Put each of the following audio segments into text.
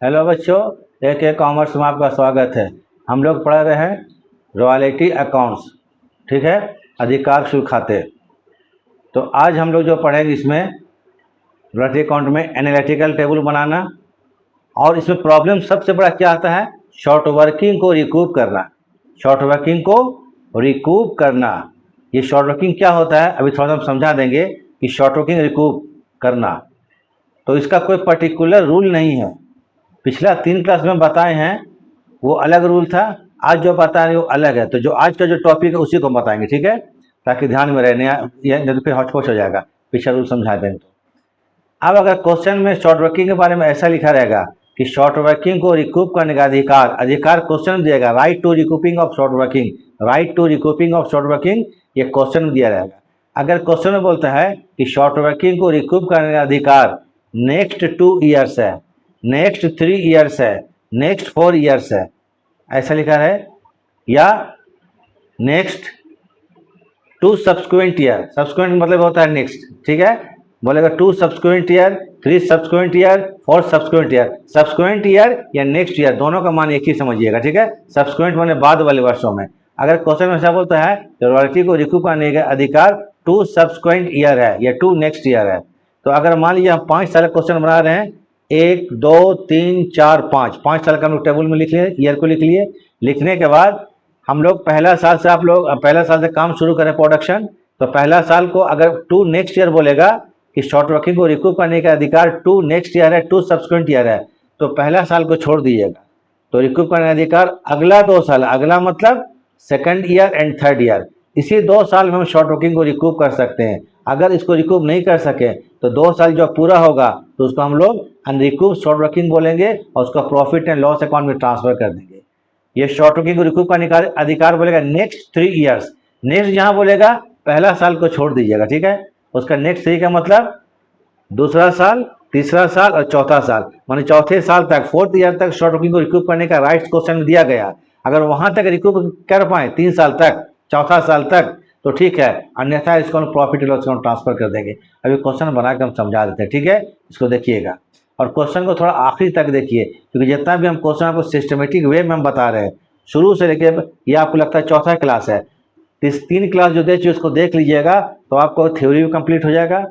Hello बच्चों, एक commerce में आपका स्वागत है। हम लोग पढ़ रहे हैं रॉयल्टी अकाउंट्स, ठीक है, अधिकार शुल्क खाते। तो आज हम लोग जो पढ़ेंगे इसमें रॉयल्टी अकाउंट में एनालिटिकल टेबल बनाना, और इसमें प्रॉब्लम सबसे बड़ा क्या आता है, शॉर्ट वर्किंग को रिकूप करना। शॉर्ट वर्किंग को रिकूप करना, ये शॉर्ट वर्किंग क्या होता है अभी थोड़ा सा हम समझा देंगे कि शॉर्ट वर्किंग रिकूप करना। तो इसका कोई पर्टिकुलर रूल नहीं है। पिछला 3 क्लास में बताए हैं वो अलग रूल था, आज जो बता रहे वो अलग है। तो जो आज का जो टॉपिक है उसी को बताएंगे, ठीक है, ताकि ध्यान में रहे, नहीं तो फिर हौच-पौच हो जाएगा पिछला रूल समझा दें तो। अब अगर क्वेश्चन में शॉर्ट वर्किंग के बारे में ऐसा लिखा रहेगा कि शॉर्ट वर्किंग को रिकूप करने का अधिकार क्वेश्चन दिएगा, right to recouping of short working, right to recouping of short working, ये क्वेश्चन में दिया रहेगा। अगर क्वेश्चन में बोलता है कि शॉर्ट वर्किंग को रिकूप करने का अधिकार नेक्स्ट 2 ईयर्स है, नेक्स्ट 3 ईयर्स है, नेक्स्ट 4 ईयर्स है, ऐसा लिखा है, या नेक्स्ट 2 सब्सिक्वेंट ईयर, सब्सिक्वेंट मतलब होता है नेक्स्ट, ठीक है, बोलेगा 2 subsequent year, 3 subsequent year, 4 subsequent year. Subsequent year या नेक्स्ट ईयर दोनों का मान एक ही समझिएगा, ठीक है। सब्सिक्वेंट माने बाद वाले वर्षों में। अगर क्वेश्चन में ऐसा बोलता है तो रॉयल्टी को रिकूप करने का अधिकार 2 सब्सिक्वेंट ईयर है या 2 नेक्स्ट ईयर है। तो अगर मान लीजिए हम 5 साल का क्वेश्चन बना रहे हैं, 1 2 3 4 5 साल का हम लोग टेबल में लिख लिए, ईयर को लिख लिए। लिखने के बाद हम लोग पहला साल से पहला साल से काम शुरू करें प्रोडक्शन। तो पहला साल को अगर 2 नेक्स्ट ईयर बोलेगा कि शॉर्ट वर्किंग को रिकूप करने का अधिकार 2 नेक्स्ट ईयर है, 2 सब्सिक्वेंट ईयर है, तो पहला साल को छोड़ दीजिएगा। तो रिकूप करने का अधिकार अगला 2 साल, अगला मतलब second year and third year, इसी 2 साल में हम शॉर्ट वर्किंग को रिकूप कर सकते हैं। अगर इसको रिकूप नहीं कर सके तो 2 साल जो पूरा होगा तो उसको हम लोग अनरिकूप शॉर्ट वर्किंग बोलेंगे और उसका प्रॉफिट एंड लॉस अकाउंट में ट्रांसफर कर देंगे। ये शॉर्ट वर्किंग को रिकूप करने का अधिकार बोलेगा नेक्स्ट 3 ईयर्स। नेक्स्ट जहां बोलेगा पहला साल को छोड़ दीजिएगा, ठीक है। उसका नेक्स्ट 3 का मतलब दूसरा साल, तीसरा साल और चौथा साल, माने चौथे साल तक, 4th ईयर तक शॉर्ट वर्किंग को रिकूप करने का राइट्स क्वेश्चन में दिया गया। अगर वहां तक रिकूप कर पाए 3 साल तक, चौथा साल तक, तो ठीक है, अन्यथा इसको हम प्रॉफिट लॉस अकाउंट ट्रांसफर कर देंगे। अभी क्वेश्चन बना के हम समझा देते हैं, ठीक है, इसको देखिएगा और क्वेश्चन को थोड़ा आखिरी तक देखिए, क्योंकि जितना भी हम क्वेश्चन आपको सिस्टमेटिक वे में हम बता रहे हैं शुरू से लेके, ये आपको लगता है चौथा क्लास है, 3 क्लास जो दे चुके उसको देख लीजिएगा तो आपको थ्योरी भी कंप्लीट हो जाएगा।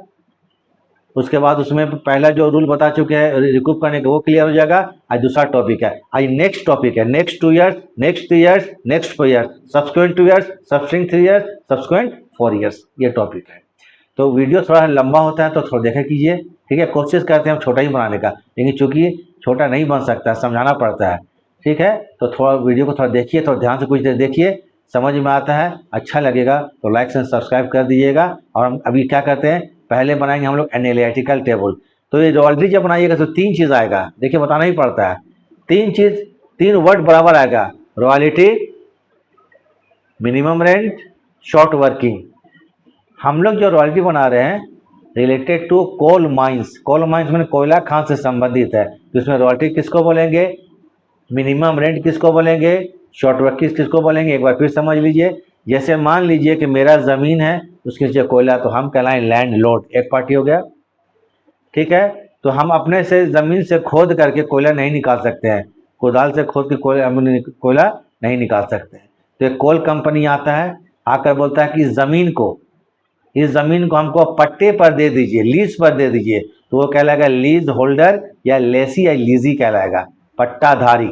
उसके बाद उसमें पहला जो रूल बता चुके हैं रिकूप करने का वो क्लियर हो जाएगा। आज दूसरा टॉपिक है, आज नेक्स्ट टॉपिक है, next 2 years, next 3 years, next 4 years, subsequent 2 years, subsequent 3 years, subsequent 4 years, ये टॉपिक है। तो वीडियो थोड़ा लंबा होता है तो थोड़ा देखा कीजिए, ठीक है। कोशिश करते हैं हम छोटा ही बनाने का, लेकिन चूंकि छोटा नहीं बन सकता, समझाना पड़ता है, ठीक है। तो थोड़ा वीडियो को थोड़ा देखिए, थोड़ा ध्यान से कुछ देर देखिए, समझ में आता है, अच्छा लगेगा तो लाइक एंड सब्सक्राइब कर दीजिएगा। और हम अभी क्या करते हैं, पहले बनाएंगे हम लोग एनालिटिकल टेबल। तो ये रॉयल्टी जब बनाइएगा तो 3 चीज़ आएगा, देखिए बताना ही पड़ता है, 3 चीज़, 3 वर्ड बराबर आएगा, royalty, minimum rent, short working. हम लोग जो रॉयल्टी बना रहे हैं related to coal mines, coal mines मैंने कोयला खान से संबंधित है, तो इसमें रॉयल्टी किसको बोलेंगे, मिनिमम रेंट किसको बोलेंगे, शॉर्ट वर्किंग किसको बोलेंगे, एक बार फिर समझ लीजिए। जैसे मान लीजिए कि मेरा ज़मीन है, उसके नीचे कोयला, तो हम कहलाएं लैंड लॉर्ड, एक पार्टी हो गया, ठीक है। तो हम अपने से ज़मीन से खोद करके कोयला नहीं निकाल सकते हैं, कुदाल से खोद के कोयला नहीं निकाल सकते हैं। तो एक कोल कंपनी आता है, आकर बोलता है कि ज़मीन को, इस ज़मीन को हमको पट्टे पर दे दीजिए, लीज पर दे दीजिए, तो वो कहलाएगा लीज होल्डर या लेसी या लीजी कहलाएगा, पट्टाधारी,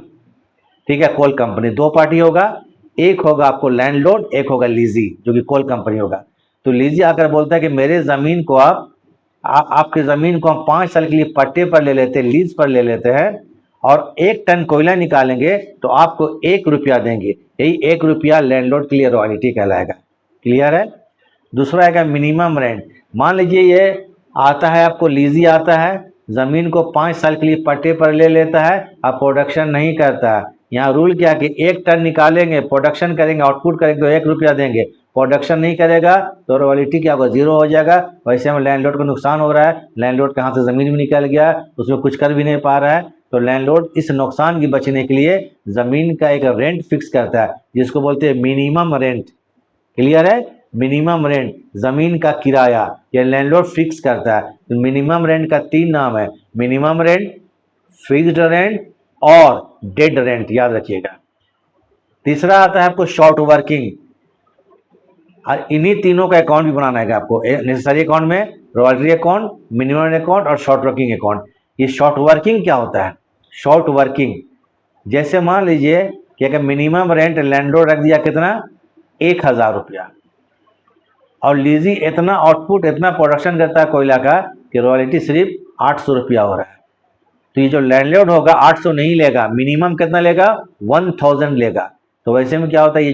ठीक है। कोल कंपनी 2 पार्टी होगा, एक होगा आपको लैंडलॉर्ड, एक होगा लीजी जो कि कोल कंपनी होगा। तो लीजी आकर बोलता है कि मेरे ज़मीन को आपकी ज़मीन को हम 5 साल के लिए पट्टे पर ले लेते हैं, लीज पर ले लेते हैं, और 1 टन कोयला निकालेंगे तो आपको 1 रुपया देंगे, यही 1 रुपया लैंडलॉर्ड के लिए रॉयल्टी कहलाएगा। क्लियर है। दूसरा आएगा मिनिमम रेंट। मान लीजिए ये आता है, आपको लीजी आता है, ज़मीन को 5 साल के लिए पट्टे पर ले लेता है, अब प्रोडक्शन नहीं करता है। यहाँ रूल क्या कि 1 टन निकालेंगे, प्रोडक्शन करेंगे, आउटपुट करेंगे तो 1 रुपया देंगे, प्रोडक्शन नहीं करेगा तो रॉयल्टी क्या होगा, 0 हो जाएगा। वैसे में लैंडलॉर्ड को नुकसान हो रहा है, लैंडलॉर्ड के हाथ से ज़मीन भी निकल गया, उसमें कुछ कर भी नहीं पा रहा है, तो लैंडलॉर्ड इस नुकसान की बचने के लिए ज़मीन का एक रेंट फिक्स करता है, जिसको बोलते हैं मिनिमम रेंट। क्लियर है। मिनिमम रेंट, जमीन का किराया, यह लैंडलॉर्ड फिक्स करता है। तो मिनिमम रेंट का 3 नाम है, मिनिमम रेंट, फिक्स्ड रेंट और डेड रेंट, याद रखिएगा। तीसरा आता है आपको शॉर्ट वर्किंग, और इन्हीं तीनों का अकाउंट भी बनाना है आपको। नेसेसरी अकाउंट में रॉयल्टी अकाउंट, मिनिमम अकाउंट और शॉर्ट वर्किंग अकाउंट। ये शॉर्ट वर्किंग क्या होता है? शॉर्ट वर्किंग, जैसे मान लीजिए कि अगर मिनिमम रेंट लैंडलॉर्ड रख दिया कितना, 1000 रुपया, और लीजी इतना आउटपुट, इतना प्रोडक्शन करता है कोयला का कि रॉयल्टी सिर्फ 800 रुपया हो रहा है। तो ये जो लैंडलॉर्ड होगा 800 नहीं लेगा, मिनिमम कितना लेगा, 1000 लेगा। तो वैसे में क्या होता है, ये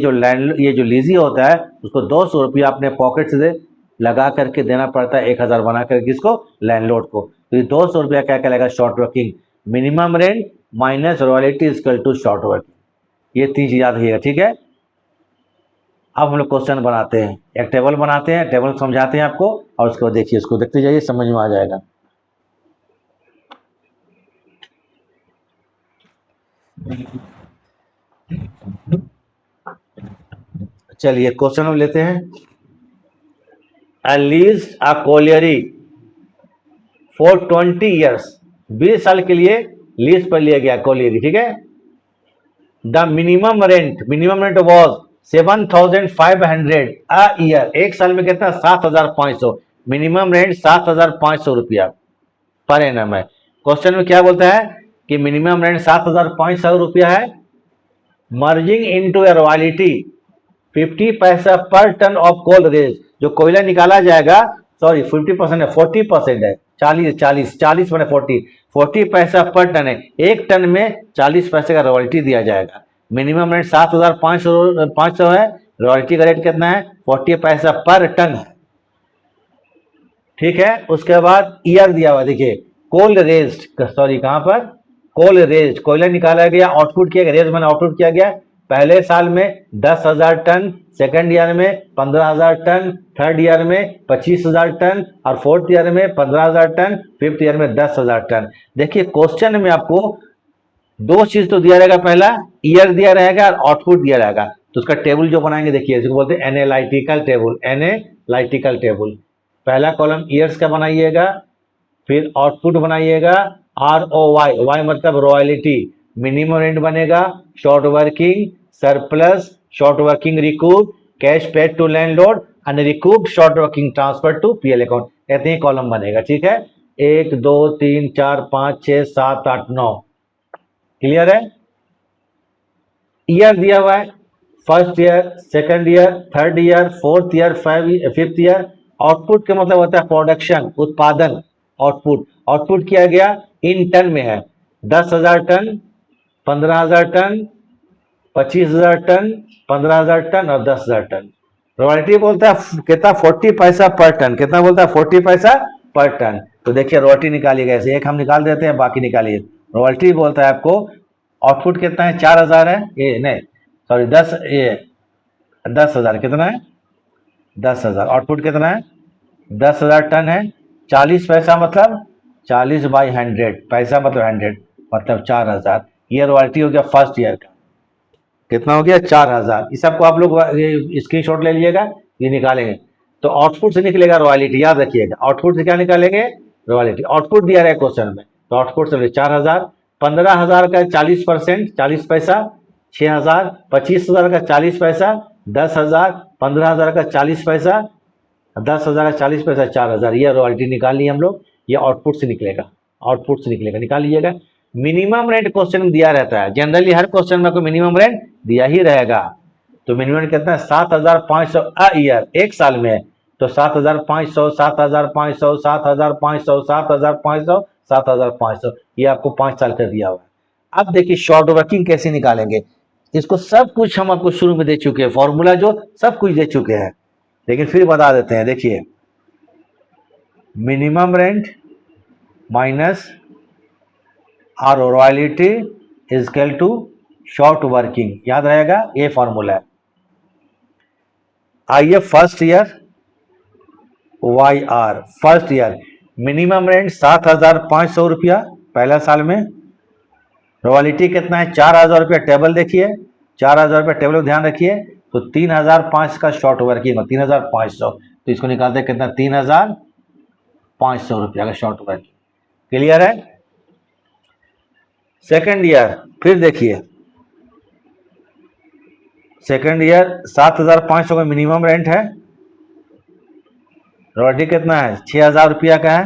जो लीजी होता है उसको 200 रुपया अपने पॉकेट से लगा करके देना पड़ता है, 1000 बना कर किसको, लैंडलॉर्ड को। तो ये 200 रुपया क्या कहलाएगा, short working. Minimum rent minus royalty equal to short working, ये 3 चीज याद रखिएगा, ठीक है। अब हम लोग क्वेश्चन बनाते हैं, एक टेबल बनाते हैं, टेबल समझाते हैं आपको, और उसको देखिए, इसको देखते जाइए, समझ में आ जाएगा। चलिए क्वेश्चन हम लेते हैं। Lease a colliery for 20 years, 20 साल के लिए लीज पर लिया गया कोलियरी, ठीक है। The minimum rent was 7500 a year, एक साल में कितना, 7500। मिनिमम रेंट 7500 रुपया पर एनम है। क्वेश्चन में क्या बोलता है कि मिनिमम रेंट 7500 रुपया है, मर्जिंग इनटू ए रॉयल्टी 50 पैसा पर टन ऑफ कोल रेज, जो कोयला निकाला जाएगा, सॉरी 50% है, 40% है, 40 मैंने 40 पैसा पर टन है, एक टन में 40 पैसे का रॉयल्टी दिया जाएगा। मिनिमम रेट 7500 है, रॉयल्टी का रेट कितना है, 40 पैसा पर टन है, ठीक है। उसके बाद ईयर दिया हुआ, देखिए कोल रेज्ड, सॉरी कहां पर, कोल रेज्ड, कोयला निकाला गया, आउटपुट किया गया, रेज मैंने आउटपुट किया गया, पहले साल में 10,000 टन, सेकंड ईयर में 15,000 टन, थर्ड ईयर में 25,000 टन, और फोर्थ ईयर में 15,000 टन, फिफ्थ ईयर में 10,000 टन। देखिए क्वेश्चन में आपको दो चीज तो दिया रहेगा, पहला ईयर दिया रहेगा और आउटपुट दिया रहेगा। तो उसका टेबल जो बनाएंगे, देखिए इसको बोलते हैं एनालिटिकल टेबल, एनालिटिकल टेबल। पहला कॉलम ईयर्स का बनाइएगा, फिर आउटपुट बनाइएगा, ROY, वाई मतलब रॉयल्टी, मिनिमम रेंट बनेगा, short working, surplus, short working recoup, cash paid to landlord, and recoup short working transfer to PL account, ऐसे ही कॉलम बनेगा, ठीक है। 1 2 3 4 5 6 7 8 9, क्लियर है। ईयर दिया हुआ है, first year, second year, third year, fourth year, fifth year. Output का मतलब होता है प्रोडक्शन, उत्पादन, आउटपुट किया गया इन टन में है, 10,000 टन, 15,000 टन, 25,000 टन, 15,000 टन और 10,000 टन। रॉयल्टी बोलता है कितना, 40 पैसा पर टन, कितना बोलता है, 40 पैसा पर टन। तो देखिए रॉयल्टी निकालिएगा, ऐसे एक हम निकाल देते हैं, बाकी निकालिए। रॉयल्टी बोलता है आपको, आउटपुट कितना है, 4,000 है, ये नहीं सॉरी 10,000 कितना है, 10,000, आउटपुट कितना है, 10,000 टन है, 40 पैसा मतलब 40 बाई 100, पैसा मतलब 100, मतलब 4,000। ये रॉयल्टी हो गया फर्स्ट ईयर का, कितना हो गया, 4,000। इस सबको आप लोग स्क्रीनशॉट ले लीजिएगा, ये निकालेंगे। तो आउटपुट से निकलेगा रॉयल्टी, याद रखिएगा, आउटपुट से क्या निकालेंगे, रॉयल्टी। आउटपुट दिया रहा है क्वेश्चन में, तो आउटपुट से 4,000, 15,000 का 40%, 40 पैसा, 6,000, 25,000 का 40 पैसा, 10,000, 15,000 का 40 पैसा, 10,000 का 40 पैसा, 4,000। यह रॉयल्टी निकाल ली हम लोग, ये आउटपुट से निकलेगा, आउटपुट से निकलेगा, निकाल लीजिएगा। मिनिमम रेंट क्वेश्चन में दिया रहता है, जनरली हर क्वेश्चन में आपको मिनिमम रेंट दिया ही रहेगा। तो मिनिमम रेंट कितना है, 7,500 अ ईयर, एक साल में। तो 7,500, 7,500, 7,500, 7,500, 7,500, ये आपको 5 साल का दिया हुआ है। अब देखिए शॉर्ट वर्किंग कैसे निकालेंगे, इसको सब कुछ हम आपको शुरू में दे चुके हैं, फॉर्मूला जो सब कुछ दे चुके हैं, लेकिन फिर बता देते हैं। देखिए मिनिमम रेंट माइनस और royalty is equal to short working, याद रहेगा, ये फॉर्मूला है। आइए first year, YR first year, minimum rent 7,500 रुपया पहला साल में, रॉयल्टी कितना है, 4,000 रुपया। टेबल देखिए, 4,000 रुपया टेबल में ध्यान रखिए। तो 3,500 का शॉर्ट वर्किंग, 3,500, तो इसको निकालते हैं कितना, 3,500 रुपया का शॉर्ट वर्किंग, क्लियर है। सेकेंड ईयर फिर देखिए, सेकेंड ईयर 7,500 का मिनिमम रेंट है, रॉयल्टी कितना है 6,000 रुपया का है,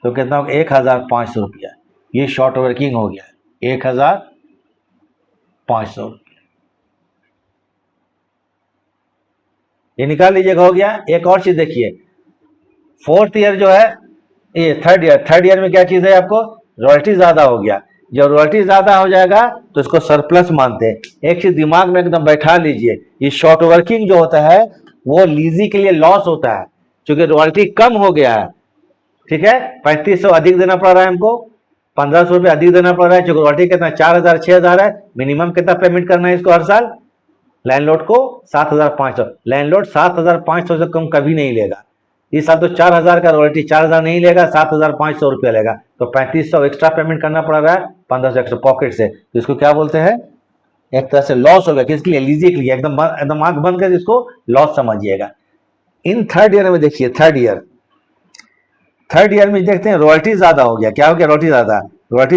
तो कितना होगा 1,500 रुपया। ये शॉर्ट वर्किंग हो गया 1,500, ये निकाल लीजिएगा, हो गया। एक और चीज देखिए, फोर्थ ईयर जो है, ये थर्ड ईयर, थर्ड ईयर में क्या चीज है आपको, रॉयल्टी ज्यादा हो गया। जब रॉयल्टी ज्यादा हो जाएगा तो इसको सरप्लस मानते हैं। एक चीज दिमाग में एकदम बैठा लीजिए, ये शॉर्ट वर्किंग जो होता है वो लीजी के लिए लॉस होता है, क्योंकि रॉयल्टी कम हो गया है। ठीक है, 3500 अधिक देना पड़ रहा है हमको, 1500 रुपये अधिक देना पड़ रहा है, क्योंकि रॉयल्टी कितना 4,000 6,000 है। मिनिमम कितना पेमेंट करना है इसको हर साल, लैंडलॉर्ड को 7,500। लैंडलॉर्ड 7,500 से कम कभी नहीं लेगा। इस साल तो 4,000 का रॉयल्टी, 4,000 नहीं लेगा, 7,500 रुपया लेगा, तो 3500 एक्स्ट्रा पेमेंट करना पड़ रहा है, 1500 एक्स्ट्रा पॉकेट से। तो इसको क्या बोलते हैं, एक तरह से लॉस हो गया। किसके लिए, लीजी के लिए। एकदम आंख बंद कर इसको लॉस समझिएगा। इन थर्ड ईयर में देखिए, थर्ड ईयर में देखते हैं रॉयल्टी ज्यादा हो गया। क्या हो गया, रॉयल्टी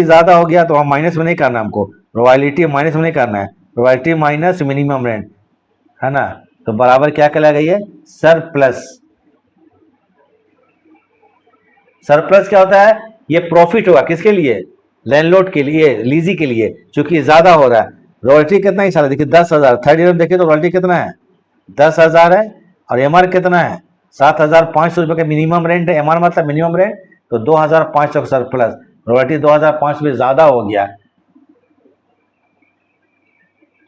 ज्यादा हो गया, तो हम माइनस में नहीं करना, हमको रॉयल्टी माइनस में नहीं करना है, रॉयल्टी माइनस मिनिमम रेंट है ना, तो बराबर क्या कहलाएगा, ये सरप्लस। सरप्लस क्या होता है, ये प्रॉफिट होगा किसके लिए, लैंडलॉर्ड के लिए, लीजी के लिए, क्योंकि ज्यादा हो रहा है। रॉयल्टी कितना ही सारा देखिए 10,000, थर्ड ईयर में देखिए तो रॉयल्टी कितना है 10,000 है, और एमआर कितना है 7,500 रुपये का मिनिमम रेंट है। एमआर मतलब मिनिमम रेंट, तो 2,500 का सरप्लस, रॉयल्टी 2,500 रुपये ज्यादा हो गया,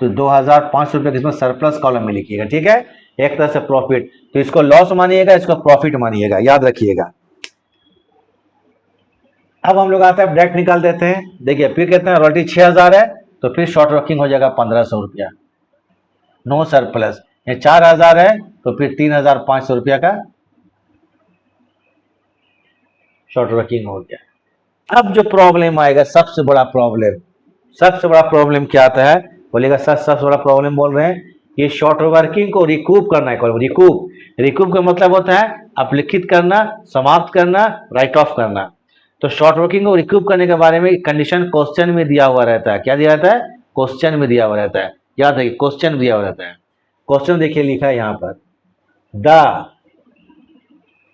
तो 2,500 रुपये इसमें सरप्लस कॉलम में लिखिएगा। ठीक है, एक तरह से प्रॉफिट, तो इसको लॉस मानिएगा, इसको प्रॉफिट मानिएगा, याद रखिएगा। अब हम लोग आते हैं डायरेक्ट निकाल देते हैं। देखिए फिर कहते हैं रॉयल्टी 6,000 है, तो फिर शॉर्ट वर्किंग हो जाएगा 1,500 रुपया, नो सरप्लस। ये 4,000 है, तो फिर 3,500 रुपया का शॉर्ट वर्किंग हो गया। अब जो प्रॉब्लम आएगा, सबसे बड़ा प्रॉब्लम क्या आता है, बोलेगा सर सबसे बड़ा प्रॉब्लम बोल रहे हैं, ये शॉर्ट वर्किंग को रिकूप करना है। रिकूप का मतलब होता है अपलिखित करना, समाप्त करना, राइट ऑफ करना। तो शॉर्ट वर्किंग को रिकूप करने के बारे में कंडीशन क्वेश्चन में दिया हुआ रहता है। क्या दिया रहता है, क्वेश्चन में दिया हुआ रहता है, याद रखिए क्वेश्चन दिया हुआ रहता है। क्वेश्चन देखिए लिखा है यहाँ पर, द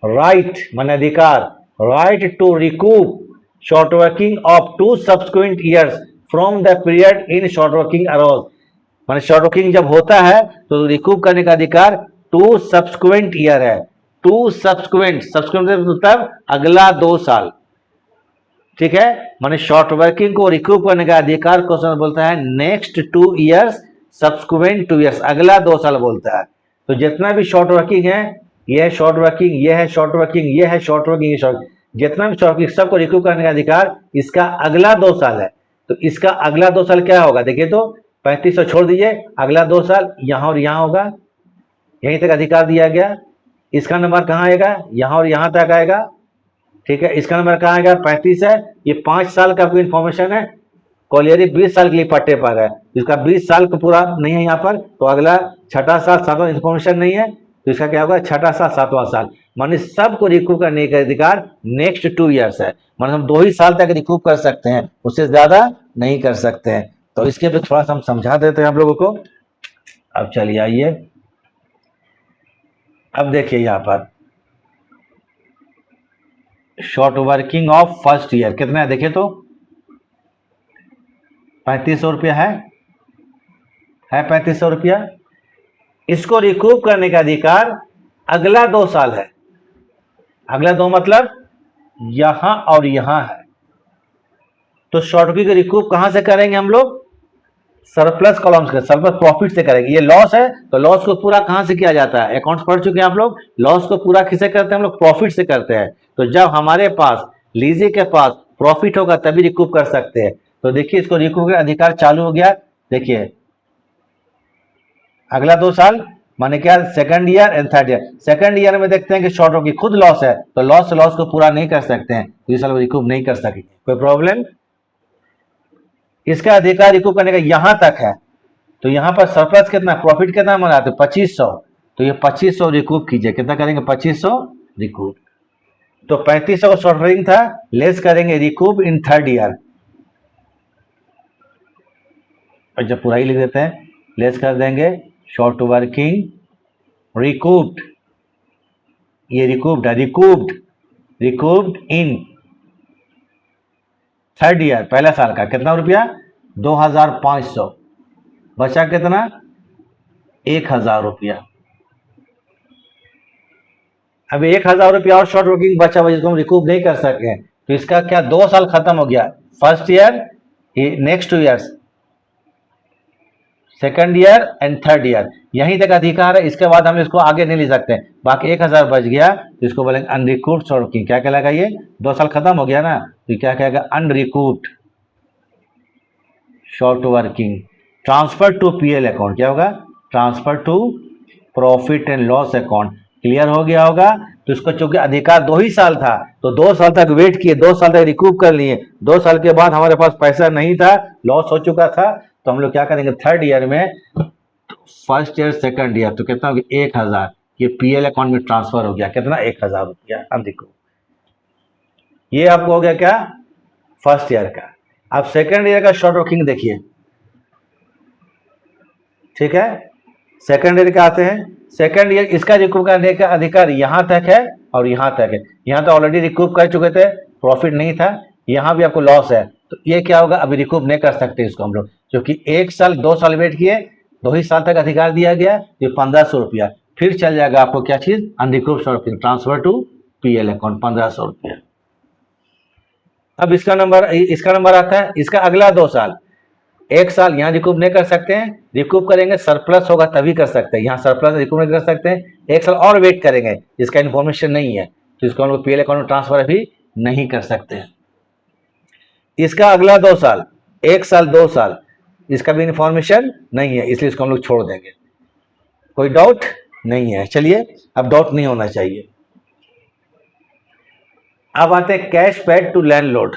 राइट मान अधिकार, right to recoup short working of 2 subsequent years from the period in short working arose. मान शॉर्ट वर्किंग जब होता है तो रिकूप करने का अधिकार 2 सब्सिक्वेंट ईयर है। 2 सब्सिक्वेंट मतलब अगला 2 साल। ठीक है, माने शॉर्ट वर्किंग को रिकूप करने का अधिकार क्वेश्चन बोलता है नेक्स्ट 2 ईयर्स, सब्सिक्वेंट 2 ईयर्स, अगला 2 साल बोलता है। तो जितना भी शॉर्ट वर्किंग है, ये है शॉर्ट वर्किंग, ये है शॉर्ट वर्किंग, ये है शॉर्ट वर्किंग, ये शॉर्ट, जितना भी शॉर्ट वर्किंग सबको रिकूप करने का अधिकार इसका अगला 2 साल है। तो इसका अगला 2 साल क्या होगा, देखिए तो 3500 छोड़ दीजिए, अगला 2 साल यहाँ और यहाँ होगा, यहीं तक अधिकार दिया गया। इसका नंबर कहाँ आएगा, यहाँ और यहाँ तक आएगा। ठीक है, इसका नंबर कहाँ आएगा 35 है, ये 5 साल का कोई इन्फॉर्मेशन है। कॉलियरी 20 साल के लिए पट्टे पर है, इसका 20 साल का पूरा नहीं है यहाँ पर, तो अगला छठा साल, सातवां इन्फॉर्मेशन नहीं है, तो इसका क्या होगा छठा साल, सातवां साल। माने सबको रिकूप करने का अधिकार नेक्स्ट 2 ईयर्स है। माने हम 2 ही साल तक रिकूप कर सकते हैं, उससे ज्यादा नहीं कर सकते हैं। तो इसके पे थोड़ा सा हम समझा देते हैं आप लोगों को। अब चलिए आइए, अब देखिए यहाँ पर short working of first year कितना है, देखिए तो 3500 रुपया है 3500 रुपया। इसको रिकूप करने का अधिकार अगला 2 साल है। अगला 2 मतलब यहां और यहां है। तो शॉर्ट वर्किंग रिकूप कहां से करेंगे हम लोग, सरप्लस कॉलम्स के, सरप्लस प्रॉफिट से करेंगे। ये लॉस है, तो लॉस को पूरा कहां से किया जाता है, अकाउंट्स पढ़ चुके हैं आप लोग, लॉस को पूरा किसे करते हैं हम लोग, प्रॉफिट से करते हैं। तो जब हमारे पास लीजी के पास प्रॉफिट होगा तभी रिकूप कर सकते हैं। तो देखिए इसको रिकूप का अधिकार चालू हो गया। देखिए अगला 2 साल माने क्या, second year and third year. Second year में देखते हैं कि शॉर्ट वर्किंग खुद लॉस है, तो लॉस को पूरा नहीं कर सकते हैं, तो इस साल रिकूप नहीं कर सकेंगे, कोई प्रॉब्लम। इसका अधिकार रिकूप करने का यहां तक है, तो यहां पर सरप्लस कितना, प्रॉफिट कितना मनाते 2500, तो ये 2500 रिकूप कीजिए, कितना करेंगे 2500 रिकूप। तो 3500 का शॉर्ट वर्किंग था, लेस करेंगे रिकूप इन थर्ड ईयर। जब पूरा ही लिख देते हैं, लेस कर देंगे शॉर्ट वर्किंग रिकूप्ड, ये रिकूप्ड है, रिकूप्ड इन थर्ड ईयर, पहला साल का कितना रुपया 2500, बचा कितना 1000 रुपया। अब 1000 रुपया और शॉर्ट वर्किंग बचा हुआ जिसको हम रिकूप नहीं कर सके, तो इसका क्या 2 साल खत्म हो गया, first year, next 2 years, second year and third year, यहीं तक अधिकार है। इसके बाद हम इसको आगे नहीं ले सकते। बाकी 1000 बच गया तो इसको बोलेंगे अनरिकूप्ड शॉर्ट वर्किंग। क्या कहलाएगा, ये 2 साल खत्म हो गया ना, तो क्या कहेगा unrecouped short working. Transfer to PL account, क्या होगा transfer to profit and loss account. Clear हो गया होगा। तो इसको चूंकि अधिकार 2 ही साल था तो 2 साल तक वेट किए, 2 साल तक रिकूप कर लिए। 2 साल के बाद हमारे पास पैसा नहीं था, लॉस हो चुका था, तो हम लोग क्या करेंगे थर्ड ईयर में, फर्स्ट ईयर सेकंड ईयर, तो कितना हो गया 1000, ये पीएल अकाउंट में ट्रांसफर हो गया, कितना 1000 रुपया। अब देखो ये आपको हो गया क्या फर्स्ट ईयर का। अब सेकंड ईयर का शॉर्ट वर्किंग देखिए, ठीक है। सेकंड ईयर का आते हैं, सेकंड ईयर इसका रिकूप करने का अधिकार यहाँ तक है और यहाँ तक है। यहाँ तो ऑलरेडी रिकूप कर चुके थे, प्रॉफिट नहीं था, यहाँ भी आपको लॉस है, तो ये क्या होगा अभी रिकूप नहीं कर सकते इसको हम लोग, क्योंकि 1 साल 2 साल वेट किए, 2 ही साल तक अधिकार दिया गया, ये 1500 रुपया। फिर चल जाएगा आपको क्या चीज unrecoup short working, transfer to PL account 1500 रुपया। अब इसका नंबर आता है इसका अगला 2 साल। 1 साल यहाँ रिकूप नहीं कर सकते हैं, रिकूप करेंगे सरप्लस होगा तभी कर सकते हैं, यहाँ सरप्लस रिकूप नहीं कर सकते हैं। 1 साल और वेट करेंगे, इसका इन्फॉर्मेशन नहीं है तो इसको हम लोग पीएल अकाउंट में ट्रांसफर अभी नहीं कर सकते हैं। इसका अगला 2 साल, 1 साल 2 साल, इसका भी इन्फॉर्मेशन नहीं है, इसलिए इसको हम लोग छोड़ देंगे। कोई डाउट नहीं है, चलिए अब डाउट नहीं होना चाहिए। अब आते हैं कैश पेड टू लैंडलॉर्ड,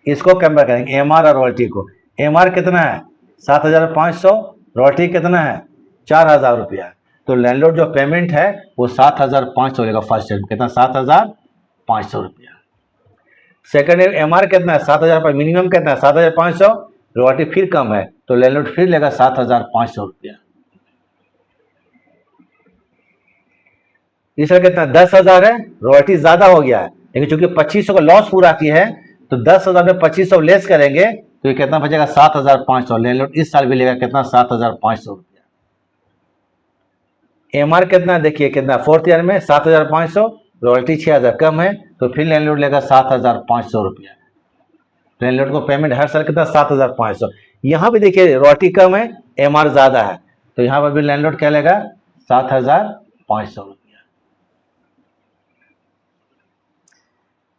इसको कंपेयर करेंगे एमआर और रॉयल्टी को। एमआर कितना है 7500, रॉयल्टी कितना है 4000 रुपया। तो लैंडलॉर्ड जो पेमेंट है वो 7500 लेगा फर्स्ट ईयर, कितना 7500 रुपया। सेकंड ईयर एमआर कितना है 7000 रुपया, मिनिमम कितना है 7500, रॉयल्टी फिर कम है तो लैंडलॉर्ड फिर लेगा 7500 रुपया। तीसरा कितना 10,000 है, रॉयल्टी ज्यादा हो गया है, लेकिन चूंकि 2500 का लॉस पूरा किया है तो 10,000 में 2500 लेस करेंगे तो ये कितना बचेगा 7500। लैंडलॉर्ड इस साल भी लेगा कितना 7500 रुपया। एमआर कितना देखिए कितना फोर्थ ईयर में 7500, रॉयल्टी 6000 कम है तो फिर लैंडलॉर्ड लेगा 7500 रुपया। लैंडलॉर्ड को पेमेंट हर साल कितना 7500। यहाँ भी देखिए रॉयल्टी कम है, एमआर ज्यादा है, तो यहाँ पर भी लैंडलॉर्ड क्या लेगा 7500 रुपया।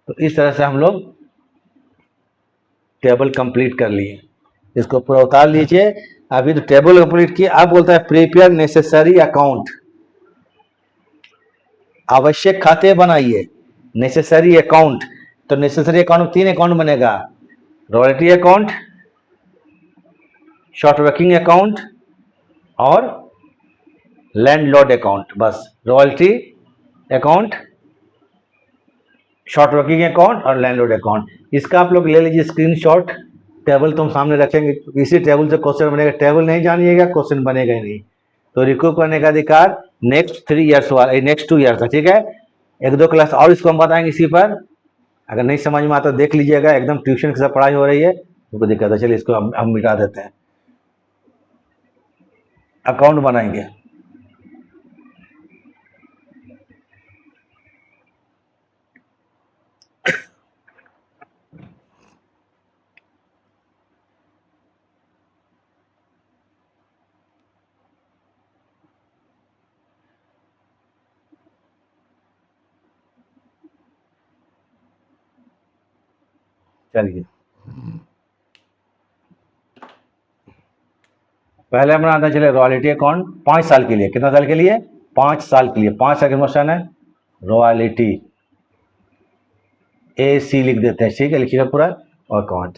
तो इस तरह से हम लोग टेबल कंप्लीट कर लिए, इसको पूरा उतार लीजिए। अभी तो टेबल कंप्लीट किए, अब बोलता है प्रिपेयर नेसेसरी अकाउंट, आवश्यक खाते बनाइए। नेसेसरी अकाउंट, तो नेसेसरी अकाउंट में 3 अकाउंट बनेगा, royalty account, short working account और लैंडलॉर्ड अकाउंट। बस royalty account, short working account और लैंडलॉर्ड अकाउंट। इसका आप लोग ले लीजिए स्क्रीनशॉट, टेबल तुम सामने रखेंगे, इसी टेबल से क्वेश्चन बनेगा। टेबल नहीं जानिएगा क्वेश्चन बनेगा ही नहीं। तो रिकूप करने का अधिकार नेक्स्ट 3 ईयर्स वाला, नेक्स्ट 2 ईयर्स का, ठीक है। 1-2 क्लास और इसको हम बताएंगे इसी पर, अगर नहीं समझ में आता देख लीजिएगा, एकदम ट्यूशन के साथ पढ़ाई हो रही है तो कोई दिक्कत है। चलिए इसको हम मिटा देते हैं, अकाउंट बनाएंगे। चलिए पहले अपना आता चले रॉयल्टी अकाउंट 5 साल के लिए, कितना साल के लिए 5 साल के लिए, 5 साल का क्वेश्चन है। रॉयल्टी AC लिख देते हैं, ठीक है, लिखिएगा पूरा अकाउंट।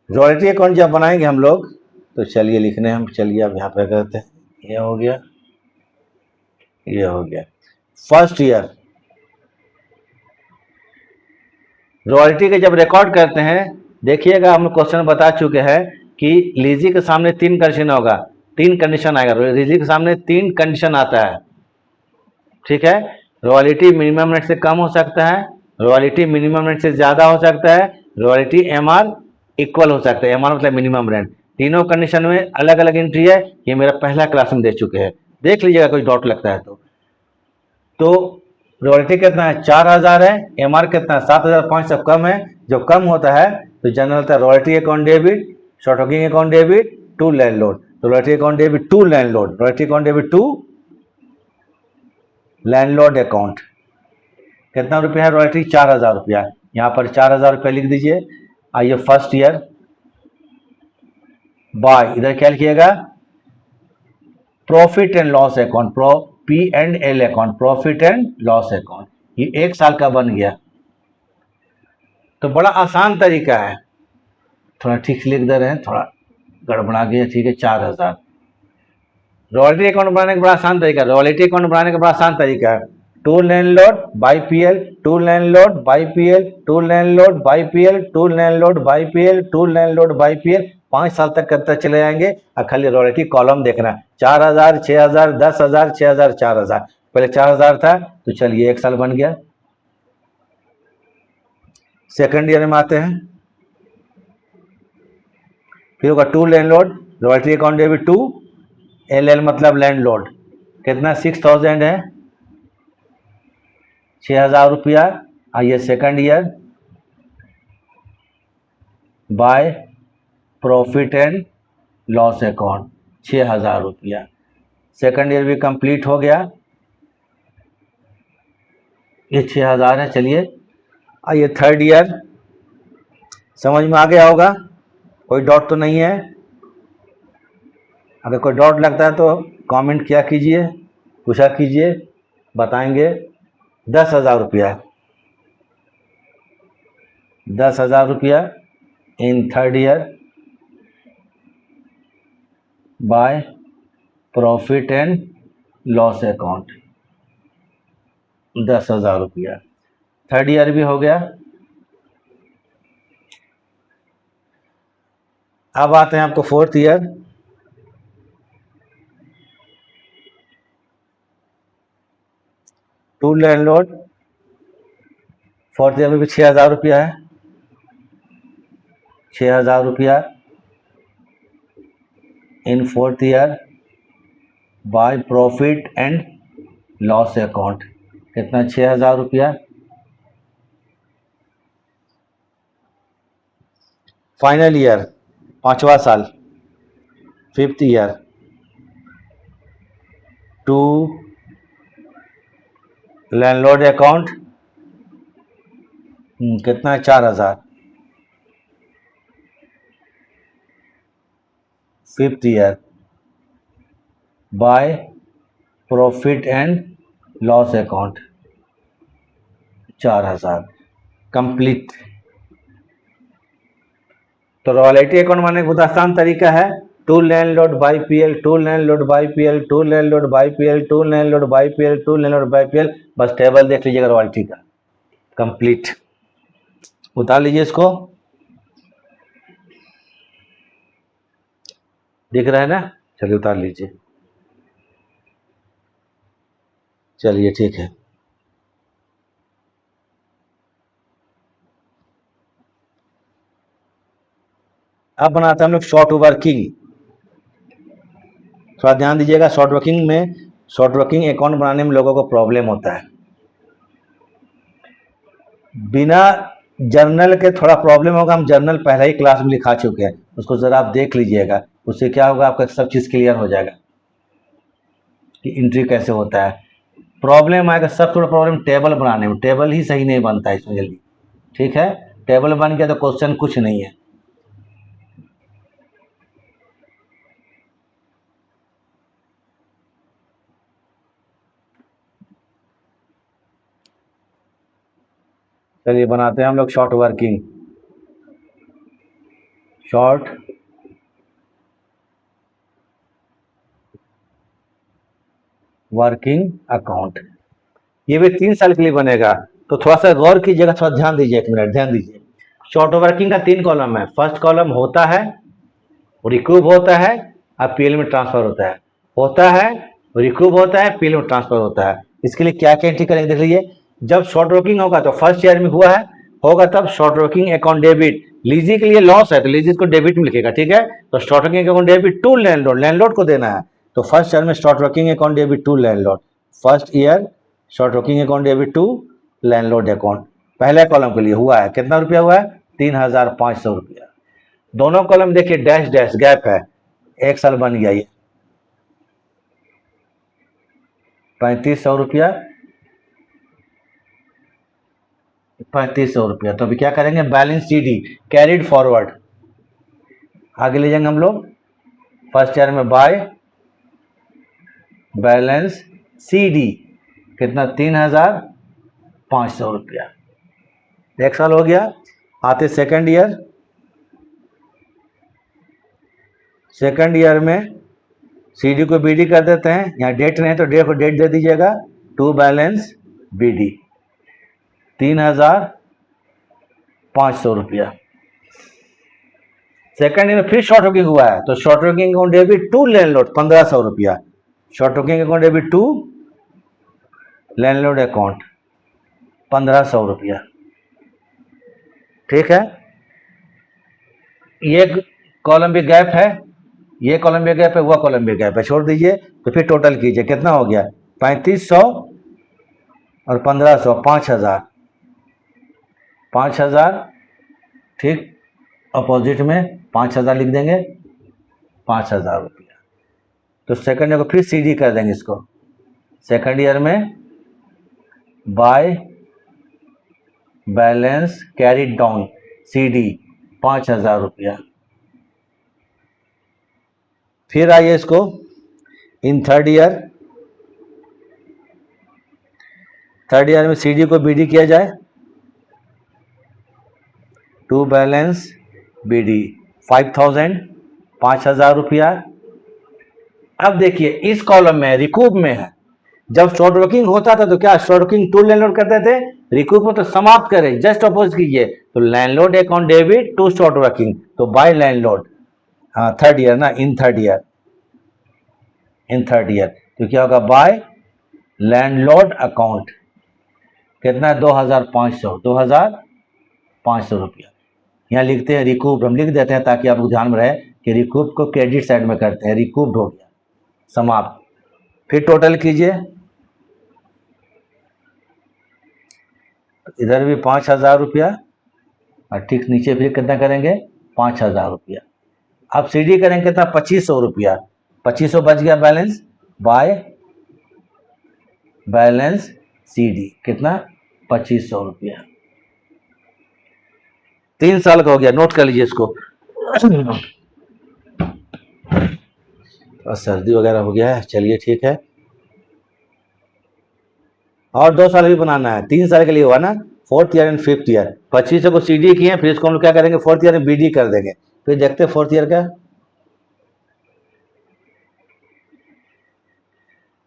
रॉयल्टी अकाउंट जब बनाएंगे हम लोग तो चलिए लिखने हम, चलिए अब यहाँ पे करते हैं, ये हो गया, ये हो गया। फर्स्ट ईयर रॉयल्टी के जब रिकॉर्ड करते हैं, देखिएगा हम क्वेश्चन बता चुके हैं कि लीजी के सामने तीन कंडीशन होगा, तीन कंडीशन आएगा। लीजी के सामने तीन कंडीशन आता है, ठीक है। रॉयल्टी मिनिमम रेट से कम हो सकता है, रॉयल्टी मिनिमम रेट से ज़्यादा हो सकता है, रॉयल्टी एमआर इक्वल हो सकता है। एमआर मतलब मिनिमम रेंट। तीनों कंडीशन में अलग अलग एंट्री है। ये मेरा पहला क्लास में दे चुके हैं, देख लीजिएगा कोई डाउट लगता है तो रॉयल्टी कितना है, 4,000 है। एमआर कितना है, 7,500 से कम है। जो कम होता है तो जनरल होता है royalty account debit, short working account debit to landlord. तो royalty account debit to landlord, royalty account debit to landlord account. कितना रुपया है रॉयल्टी, 4,000 रुपया। यहाँ पर 4,000 रुपया लिख दीजिए। आइए फर्स्ट ईयर बाय, इधर क्या लिखिएगा, profit and loss account, P&L account, profit and loss account. ये 1 साल का बन गया। तो बड़ा आसान तरीका है, थोड़ा ठीक से लिख दे रहे हैं, थोड़ा गड़बड़ा गया, ठीक है। 4,000 रॉयल्टी अकाउंट बनाने का बड़ा आसान तरीका, रॉयल्टी अकाउंट बनाने का बड़ा आसान तरीका है। To landlord by PL, to landlord by PL, to landlord by PL, to landlord by PL, to landlord by PL. 5 साल तक करते चले जाएंगे और खाली रॉयल्टी कॉलम देखना। 4,000, 6,000, 10,000, 6,000, 4,000। पहले 4,000 था तो चलिए 1 साल बन गया। सेकंड ईयर में आते हैं, फिर होगा to landlord, royalty account debit to LL मतलब लैंडलॉर्ड। कितना, 6,000 है, 6,000 रुपया। आइए second year by profit and loss account, 6,000 रुपया। सेकंड ईयर भी कंप्लीट हो गया, ये 6,000 है। चलिए आइए थर्ड ईयर, समझ में आ गया होगा, कोई डाउट तो नहीं है। अगर कोई डाउट लगता है तो कमेंट किया कीजिए, पूछा कीजिए, बताएंगे। 10,000 रुपया, 10,000 रुपया इन third year by profit and loss account, 10,000 रुपया। थर्ड ईयर भी हो गया। अब आते हैं आपको fourth year, to landlord, fourth year में भी 6,000 रुपया है, 6,000 रुपया in fourth year by profit and loss account. कितना, 6,000 रुपया। फाइनल ईयर, 5वां साल, fifth year, to landlord account, कितना है, 4,000। Fifth year by profit and loss account, 4,000 complete. तो रॉयल्टी अकाउंट बनाने का बहुत आसान तरीका है, to landlord by PL, to landlord by PL, to landlord by PL, to landlord by PL, to landlord by PL. बस टेबल देख लीजिएगा रॉयल्टी का, कंप्लीट। उतार लीजिए इसको, दिख रहा है ना, चलिए उतार लीजिए। चलिए ठीक है। अब बनाते हैं हम लोग शॉर्ट वर्किंग। थोड़ा ध्यान दीजिएगा, शॉर्ट वर्किंग में, शॉर्ट वर्किंग अकाउंट बनाने में लोगों को प्रॉब्लम होता है। बिना जर्नल के थोड़ा प्रॉब्लम होगा, हम जर्नल पहले ही क्लास में लिखा चुके हैं, उसको ज़रा आप देख लीजिएगा। उससे क्या होगा, आपका सब चीज़ क्लियर हो जाएगा कि एंट्री कैसे होता है। प्रॉब्लम आएगा, सब थोड़ा प्रॉब्लम टेबल बनाने में, टेबल ही सही नहीं बनता है इसमें जल्दी, ठीक है। टेबल बन गया तो क्वेश्चन कुछ नहीं है। चलिए बनाते हैं हम लोग short working, short working account. ये भी 3 साल के लिए बनेगा, तो थोड़ा सा गौर कीजिएगा, थोड़ा ध्यान दीजिए, 1 मिनट ध्यान दीजिए। शॉर्ट वर्किंग का 3 कॉलम है। फर्स्ट कॉलम होता है, रिकूप होता है और पीएल में ट्रांसफर होता है। होता है, रिकूप होता है, पीएल में ट्रांसफर होता है। इसके लिए क्या क्या एंट्री करेंगे देख लीजिए। जब शॉर्ट वर्किंग होगा तो फर्स्ट ईयर में हुआ है, होगा तब शॉर्ट वर्किंग अकाउंट डेबिट। लीजी के लिए लॉस है तो लीजी को डेबिट में लिखेगा, ठीक है। तो short working account debit to landlord, landlord को देना है। तो फर्स्ट ईयर में short working account debit to landlord, first year short working account debit to landlord account. पहले कॉलम के लिए हुआ है, कितना रुपया हुआ है? 3,500 रुपया। दोनों कॉलम देखिए डैश डैश गैप है, 1 साल बन गया ये। 3,500 रुपया, 3,500 रुपया। तो अभी क्या करेंगे? बैलेंस सीडी कैरिड फॉरवर्ड आगे ले जाएंगे हम लोग। फर्स्ट ईयर में बाय बैलेंस सीडी कितना? 3,500 रुपया। 1 साल हो गया। आते सेकंड ईयर, सेकंड ईयर में सीडी को बीडी कर देते हैं। यहाँ डेट नहीं तो डेट को डेट दे दीजिएगा। टू बैलेंस बीडी 3,500 रुपया। सेकंड ईयर में फिर शॉर्ट वर्किंग हुआ है तो short working account debit to landlord 1,500 रुपया। Short working account debit to landlord account 1,500 रुपया, ठीक है। ये कॉलम भी गैप है, ये कॉलम भी गैप है, वह कॉलम भी गैप है, छोड़ दीजिए। तो फिर टोटल कीजिए, कितना हो गया? 3,500 और 1,500, 5,000, 5,000, ठीक। अपोजिट में 5,000 लिख देंगे, 5,000 रुपया। तो सेकंड ईयर को फिर सीडी कर देंगे इसको। सेकंड ईयर में by balance carried down CD 5,000 रुपया। फिर आइए इसको इन थर्ड ईयर, थर्ड ईयर में सीडी को बीडी किया जाए। टू बैलेंस बीडी 5,000, 5,000 रुपया। अब देखिए इस कॉलम में रिकूप में है। जब शॉर्ट वर्किंग होता था तो क्या शॉर्ट वर्किंग टू लैंडलॉर्ड करते थे, रिकूप में तो समाप्त करें, जस्ट अपोज कीजिए। तो landlord account debit to short working, तो बाय लैंडलॉर्ड। हाँ थर्ड ईयर ना, in third year, in third year तो क्या होगा? बाय लैंडलॉर्ड अकाउंट कितना? 2,500, 2,500 रुपया। यहाँ लिखते हैं रिकूप, हम लिख देते हैं ताकि आपको ध्यान में रहे कि रिकूप को क्रेडिट साइड में करते हैं। रिकूप हो गया, समाप्त। फिर टोटल कीजिए, इधर भी 5,000 रुपया और ठीक नीचे फिर कितना करेंगे? 5,000 रुपया। अब सीडी करेंगे कितना? 2,500 रुपया। 2,500 बच गया बैलेंस, बाय बैलेंस सीडी कितना? 2,500 रुपया। 3 साल का हो गया, नोट कर लीजिए इसको। और सर्दी वगैरह हो गया है, चलिए ठीक है। और 2 साल भी बनाना है, 3 साल के लिए हुआ ना, fourth year and fifth year. 2,500 को सीडी किए, फिर इसको हम लोग क्या करेंगे? फोर्थ ईयर में बीडी कर देंगे। फिर देखते हैं फोर्थ ईयर का।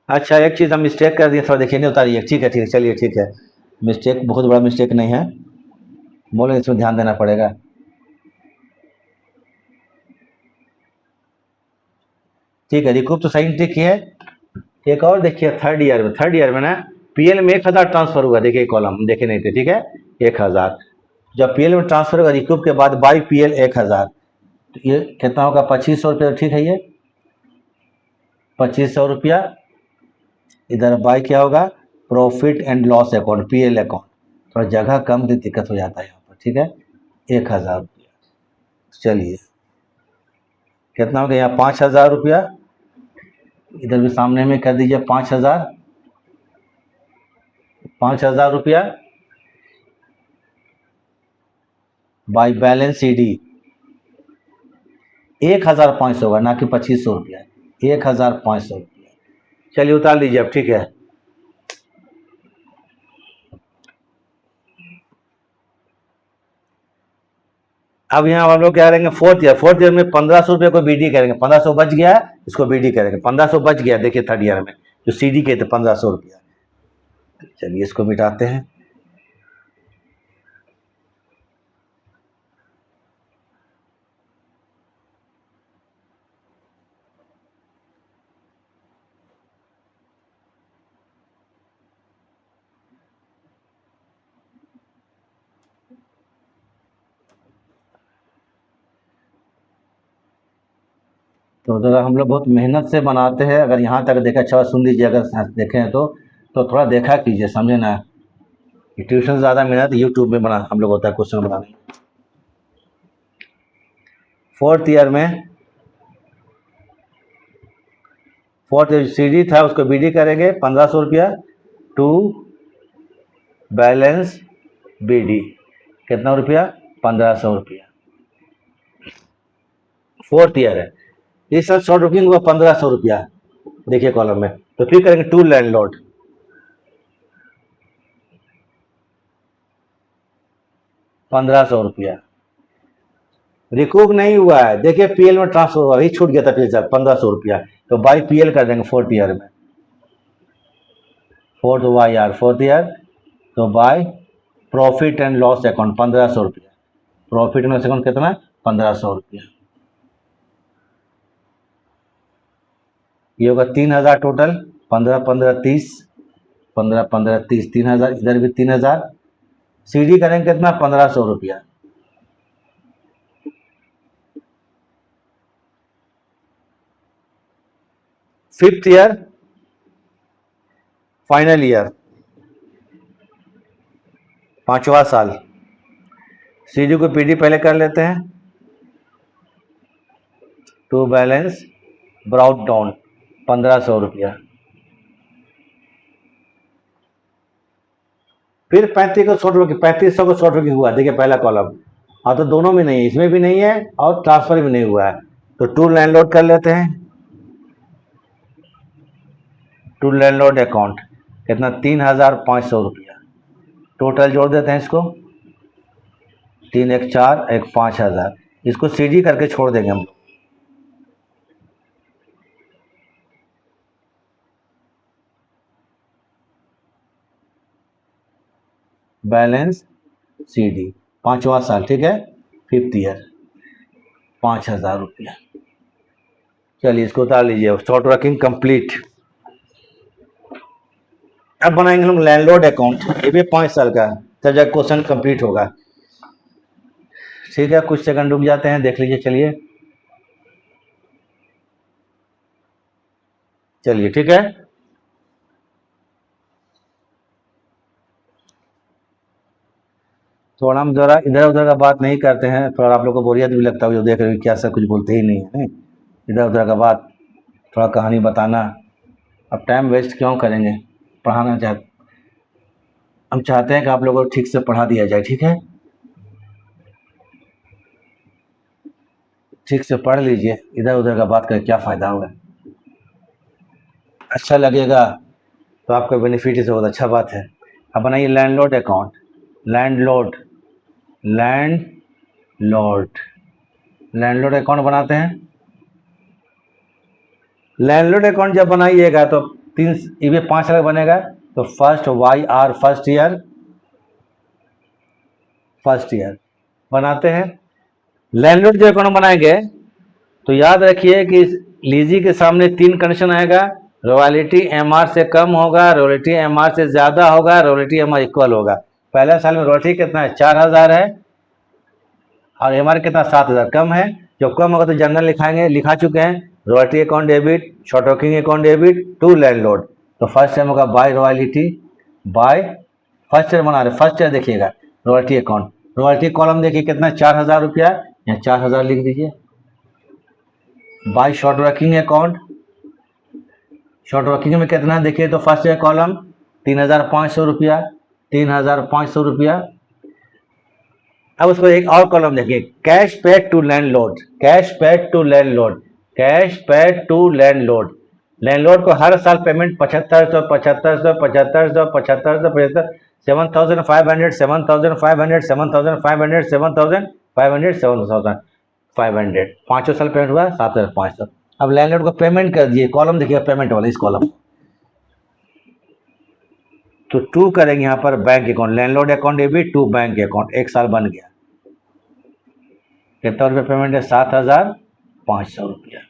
अच्छा एक चीज़ हम मिस्टेक कर दिए, थोड़ा देखिए, नहीं उतारिए, ठीक है ठीक है, चलिए ठीक है। मिस्टेक बहुत बड़ा मिस्टेक नहीं है, बोले इसमें ध्यान देना पड़ेगा। ठीक है, रिकूप तो सही ठीक है। एक और देखिए थर्ड ईयर में, थर्ड ईयर में ना पीएल में 1,000 ट्रांसफर हुआ। देखिए कॉलम देखे नहीं थे, ठीक है, 1,000। जब पीएल में ट्रांसफर होगा रिकूप के बाद बाई पीएल 1,000, तो ये कितना होगा? 2,500 रुपया, ठीक है। ये 2,500 रुपया। इधर बाई क्या होगा? Profit and loss account, PL account. थोड़ा जगह कम की दिक्कत हो जाता है यहाँ पर, ठीक है। 1,000 रुपया। चलिए कितना हो गया? यहाँ 5,000 रुपया। इधर भी सामने में कर दीजिए 5,000, 5,000 रुपया बाई बैलेंस सीडी 1,500 होगा, ना कि 2,500 रुपया, 1,500 रुपया। चलिए उतार लीजिए अब, ठीक है। अब यहाँ हम लोग क्या करेंगे? फोर्थ ईयर, फोर्थ ईयर में 1,500 रुपये को बीडी करेंगे। 1,500 बच गया है, इसको बीडी करेंगे। 1,500 बच गया, देखिए थर्ड ईयर में जो सीडी के थे 1,500 रुपया। चलिए इसको मिटाते हैं। तो अगर हम लोग बहुत मेहनत से बनाते हैं, अगर यहाँ तक देखा, अच्छा सुन लीजिए, अगर देखें तो थोड़ा देखा कीजिए, समझे ना। ट्यूशन ज़्यादा मेहनत यूट्यूब में बना हम लोग होता है क्वेश्चन बनाने। 4th ईयर में 4th ईयर CD था उसको BD करेंगे 1500 रुपया टू बैलेंस BD, कितना रुपया, 1500 रुपया। 4th ईयर है, इस साल शॉर्ट बुकिंग हुआ 1500 रुपया, देखिए कॉलम में। तो फिर करेंगे टू लैंडलॉर्ड, 1500 रुपया। रिकूव नहीं हुआ है, देखिए PL में ट्रांसफर हुआ, ही छूट गया था पिछले साल 1500 रुपया, तो बाई PL कर देंगे 4th ईयर में, 4th YR 4th ईयर, तो bye profit and loss account 1500 रुपया, प्रॉफिट एंड लॉस अकाउंट कितना, 1500 रुपया। ये होगा 3000 टोटल, 15 15 30, 15 15 30, 3000, इधर भी 3000। CD करेंगे कितना, 1500 रुपया। फिफ्थ ईयर फाइनल ईयर, 5वां साल, CD को PD पहले कर लेते हैं, टू बैलेंस ब्राउट डाउन 1500 रुपया। फिर 35 को शॉर्ट बुकिंग, 3500 को शॉर्ट बुकिंग हुआ, देखिए पहला कॉलम। हाँ तो दोनों में नहीं है, इसमें भी नहीं है और ट्रांसफर भी नहीं हुआ है, तो टू लैंडलॉर्ड कर लेते हैं, टू लैंडलॉर्ड अकाउंट कितना, 3500 रुपया। टोटल जोड़ देते हैं इसको, 3 1 4 1 5000, इसको CD करके छोड़ देंगे हम लोग। बैलेंस CD 5वां साल, ठीक है, 5th ईयर, 5000 रुपया। चलिए इसको उतार लीजिए, शॉर्ट वर्किंग कंप्लीट। अब बनाएंगे हम लैंडलॉर्ड अकाउंट, ये भी 5 साल का, तब जब क्वेश्चन कंप्लीट होगा। ठीक है, कुछ सेकंड रुक जाते हैं, देख लीजिए। चलिए ठीक है, थोड़ा हम ज़रा इधर उधर का बात नहीं करते हैं, थोड़ा आप लोग को बोरियत भी लगता है, जो देख रहे हो क्या सर कुछ बोलते ही नहीं है, नहीं इधर उधर का बात, थोड़ा कहानी बताना। अब टाइम वेस्ट क्यों करेंगे, पढ़ाना हम चाहते हैं कि आप लोगों को ठीक से पढ़ा दिया जाए, ठीक है, ठीक से पढ़ लीजिए, इधर उधर का बात करके क्या फ़ायदा होगा। अच्छा लगेगा तो आपका बेनिफिट इसे बहुत अच्छा बात है। अब बनाइए landlord account, landlord landlord account बनाते हैं। लैंडलॉर्ड अकाउंट जब बनाइएगा तो 5 साल बनेगा, तो फर्स्ट YR फर्स्ट ईयर बनाते हैं। लैंडलॉर्ड जो अकाउंट बनाएंगे तो याद रखिए कि लीजी के सामने 3 कंडीशन आएगा, रॉयल्टी MR से कम होगा, रॉयल्टी MR से ज़्यादा होगा, रॉयल्टी MR इक्वल होगा। पहले साल में रॉयल्टी कितना है, 4000 है, और MR कितना, 7000, कम है। जो कम होगा तो जनरल लिखाएंगे, लिखा चुके हैं, royalty account debit, short working account debit to landlord. तो फर्स्ट टाइम होगा by royalty, by first year बना रहे, फर्स्ट ईयर देखिएगा, रॉयल्टी अकाउंट, रॉयल्टी कॉलम देखिए कितना, 4000 रुपया, या 4000 लिख दीजिए। By short working account, short working में कितना देखिए, तो फर्स्ट ईयर कॉलम 3500 रुपया, 3500 रुपया। अब उसको एक और कॉलम देखिए, cash paid to landlord, cash paid to landlord, cash paid to landlord. Landlord को हर साल पेमेंट 7500 7500 7500 7500 7500, 7500 7500 7500 7500 7500 पाँचों साल पेमेंट हुआ 7500। अब लैंडलॉर्ड को पेमेंट कर दिए, कॉलम देखिए पेमेंट वाला, इस कॉलम तो टू करेंगे यहाँ पर bank account, landlord account debit to bank account, 1 साल बन गया। कितना रुपये पेमेंट है, 7500 रुपया,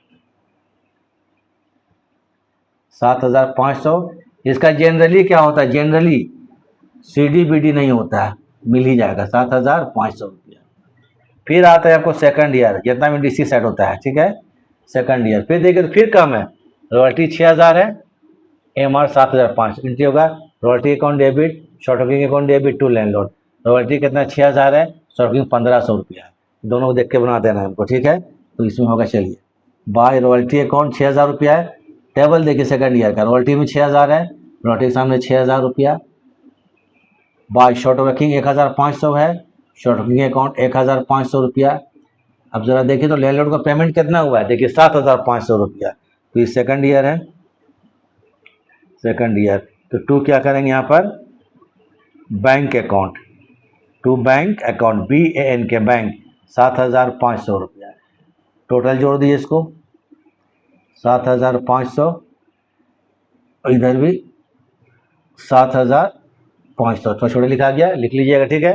7500। इसका जनरली क्या होता है, जनरली CD BD नहीं होता है, मिल ही जाएगा 7500 रुपया। फिर आता है आपको सेकंड ईयर, जितना भी DC सेट होता है, ठीक है, सेकंड ईयर। फिर देखिए तो फिर कम है, रॉयल्टी 6000 है, एमआर 7005, एंट्री होगा royalty account debit, short working account debit to landlord. Royalty कितना 6000 है, शॉर्ट वर्किंग 1500 रुपया है, दोनों को देख के बना देना है हमको, ठीक है। तो इसमें होगा, चलिए बाय रॉयल्टी अकाउंट 6000 रुपया है, टेबल देखिए सेकंड ईयर का, रॉयल्टी में 6000 है, रॉयल्टी के सामने 6000 रुपया, बाय शॉर्ट वर्किंग 1500 है, शॉर्ट वर्किंग अकाउंट 1500 रुपया। अब जरा देखिए तो लैंडलॉर्ड का पेमेंट कितना हुआ है, देखिए 7500 रुपया। तो ये सेकंड ईयर है, सेकंड ईयर। तो टू क्या करेंगे यहाँ पर, bank account, to bank account, BAN के बैंक 7500 रुपया। टोटल जोड़ दिए इसको 7500, इधर भी 7500, थोड़ा छोटे लिखा गया, लिख लीजिएगा, ठीक है।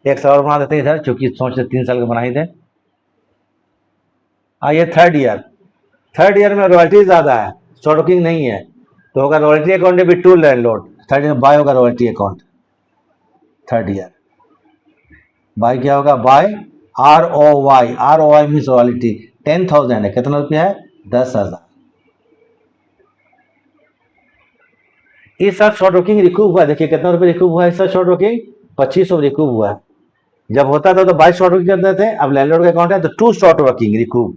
एक साल और बना देते हैं इधर, चूंकि सोच रहे 3 साल का बना ही दें। आइए थर्ड ईयर, थर्ड ईयर में रॉयल्टी ज़्यादा है, शॉर्ट वर्किंग नहीं है, तो होगा royalty account debit to landlord. Third year by होगा royalty account, third year by क्या होगा, by ROY, ROY means royalty 10,000 है, कितना रुपया है, 10,000। इस साल शॉर्ट वर्किंग रिकूव हुआ, देखिए कितना रुपये रिकूव हुआ है इस साल, शॉर्ट वर्किंग 2500 रिकूव हुआ है। जब होता था तो 22 शॉर्ट वर्किंग करते थे, अब लैंडलॉर्ड का अकाउंट है तो 2 शॉर्ट वर्किंग रिकूव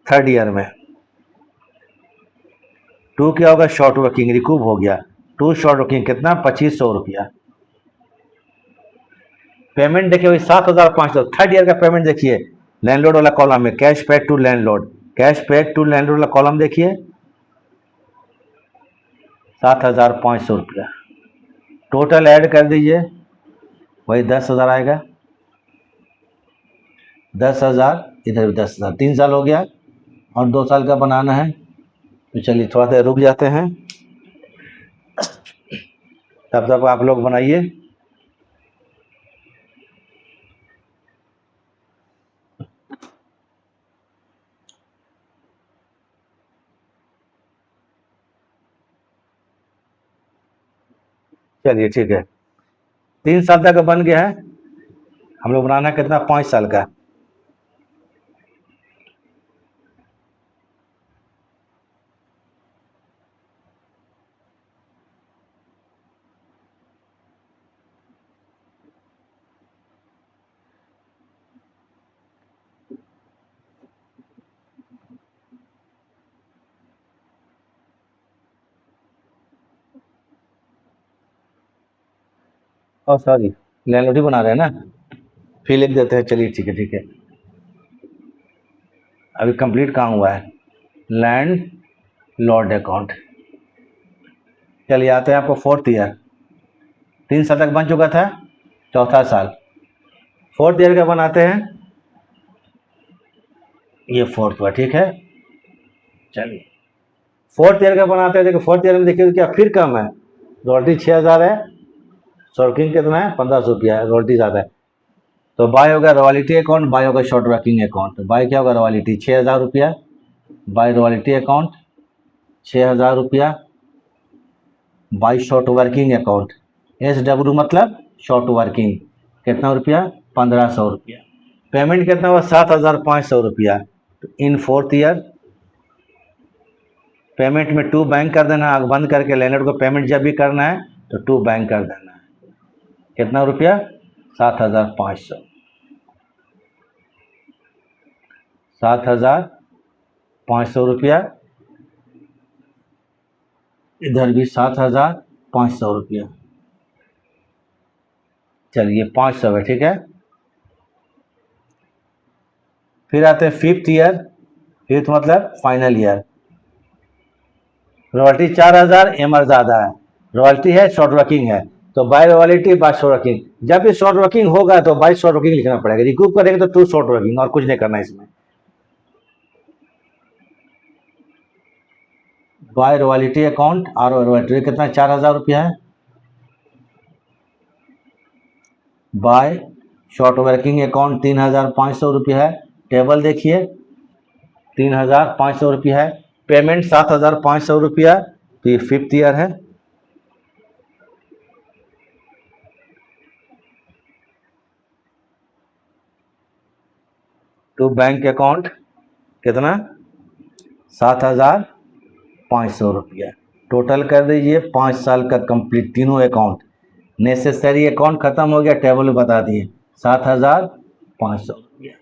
थर्ड ईयर में। 2 क्या होगा, शॉर्ट वर्किंग रिकूव हो गया, 2 शॉर्ट वर्किंग कितना, 2500 रुपया। पेमेंट देखिए वही 7500, थर्ड ईयर का पेमेंट देखिए लैंडलॉर्ड वाला कॉलम में, cash paid to landlord, cash paid to landlord वाला कॉलम देखिए 7500 रुपया। टोटल ऐड कर दीजिए, वही 10,000 आएगा, 10,000 इधर भी 10,000, 3 साल हो गया और 2 साल का बनाना है। तो चलिए थोड़ा देर रुक जाते हैं, तब तक आप लोग बनाइए। चलिए ठीक है, 3 साल तक बन गया है, हम लोग बनाना कितना, 5 साल का। और सॉरी, लैंडलॉर्ड ही बना रहे हैं ना, फिर लिख देते हैं, चलिए ठीक है, ठीक है। अभी कंप्लीट काम हुआ है, लैंड लॉर्ड अकाउंट। चलिए आते हैं आपको फोर्थ ईयर, 3 साल तक बन चुका था, चौथा साल, फोर्थ ईयर का बनाते हैं, ये फोर्थ हुआ, ठीक है। चलिए फोर्थ ईयर का बनाते हैं, देखिए फोर्थ ईयर में देखिए तो क्या फिर कम है, रॉयल्टी 6000 है, शॉर्किंग कितना है, 1500 रुपया है, रॉयल्टी ज़्यादा है। तो बाय होगा रॉयल्टी अकाउंट, बाय होगा शॉर्ट वर्किंग अकाउंट। तो बाय क्या होगा, रॉयल्टी 6000 रुपया, बाय रॉयल्टी अकाउंट 6000 रुपया, by short working account, SW मतलब शॉर्ट वर्किंग, कितना रुपया, 1500 रुपया। पेमेंट कितना हुआ, 7500 रुपया। तो इन फोर्थ ईयर पेमेंट में टू बैंक कर देना, आग बंद करके लैंडलॉर्ड को पेमेंट जब भी करना है तो टू बैंक कर देना है, कितना रुपया, 7500, 7500 रुपया, इधर भी 7500 रुपया। चलिए 500 है, ठीक है। फिर आते हैं फिफ्थ ईयर, फिफ्थ मतलब फाइनल ईयर, रॉयल्टी 4000, एमआर ज़्यादा है, रॉयल्टी है, शॉर्ट वर्किंग है, तो by royalty by short working, जब भी शॉर्ट वर्किंग होगा तो बाय शॉर्ट वर्किंग लिखना पड़ेगा, रिकूव करेंगे तो टू शॉर्ट वर्किंग, और कुछ नहीं करना इसमें। बाय रॉयल्टी अकाउंट, और रॉयल्टी कितना, 4000 रुपया है, बाय शॉर्ट वर्किंग अकाउंट 3500 रुपया है, टेबल देखिए 3500 रुपया है, पेमेंट 7500 रुपया, तो ये फिफ्थ ईयर है। टू बैंक अकाउंट कितना, 7,500 रुपया। टोटल कर दीजिए 5 साल का कंप्लीट तीनों अकाउंट। नेसेसरी अकाउंट खत्म हो गया, टेबल में बता दिए 7,500 रुपया।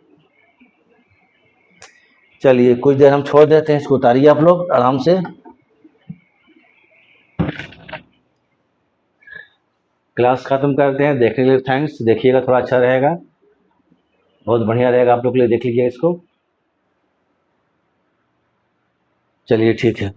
चलिए कुछ देर हम छोड़ देते हैं, इसको उतारिए आप लोग आराम से। क्लास खत्म करते हैं। देखने के लिए थैंक्स। देखिएगा, थोड़ा अच्छा रहेगा, बहुत बढ़िया रहेगा आप लोग के लिए। देख लीजिए इसको। चलिए ठीक है।